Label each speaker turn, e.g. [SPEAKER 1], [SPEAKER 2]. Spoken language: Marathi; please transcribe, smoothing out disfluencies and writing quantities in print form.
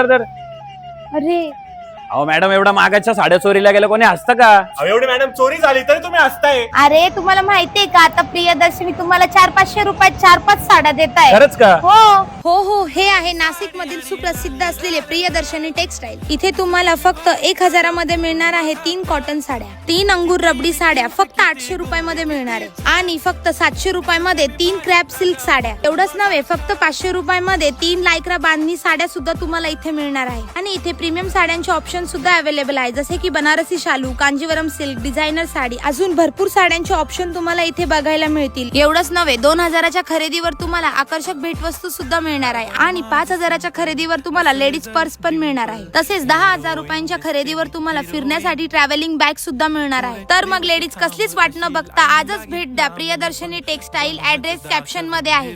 [SPEAKER 1] धर.
[SPEAKER 2] अरे
[SPEAKER 1] अहो मॅडम, एवढा मागाच्या साड्या चोरीला गेल्या, कोणी हसतं का?
[SPEAKER 3] एवढी मॅडम चोरी झाली तरी तुम्ही हसताय.
[SPEAKER 2] अरे तुम्हाला माहितीये का आता प्रियदर्शनी तुम्हाला 400-500 रुपयात 4-5 साड्या देत आहे.
[SPEAKER 1] खरंच का?
[SPEAKER 2] हो हे आहे नाशिक मधील सुप्रसिद्ध असलेले प्रियदर्शनी टेक्सटाईल. इथे तुम्हाला फक्त 1000 मध्ये मिळणार आहे 3 कॉटन साड्या, 3 अंगूर रबडी साड्या फक्त 800 रुपयामध्ये मिळणार आहे आणि फक्त 700 रुपयामध्ये 3 क्रॅप सिल्क साड्या. एवढंच नव्हे, फक्त 500 रुपयामध्ये 3 लायक्रा बांधणी साड्या सुद्धा तुम्हाला इथे मिळणार आहे. आणि इथे प्रीमियम साड्यांचे ऑप्शन सुद्धा अवेलेबल आहे, जसे की बनारसी शालू, कांजीवरम सिल्क, डिझायनर साडी, अजून भरपूर साड्यांचे ऑप्शन तुम्हाला इथे बघायला मिळतील. एवढंच नव्हे, 2000च्या खरेदीवर तुम्हाला आकर्षक भेटवस्तू सुद्धा मिळणार आहे आणि 5000च्या खरेदीवर तुम्हाला लेडीज पर्स पण मिळणार आहे. तसेच 10,000 रुपयांच्या खरेदीवर तुम्हाला फिरण्यासाठी ट्रॅव्हलिंग बॅग सुद्धा मिळणार आहे. तर मग लेडीज कसलीच वाट न बघता आजच भेट द्या प्रियदर्शनी टेक्सटाईल. ऍड्रेस कॅप्शन मध्ये आहे.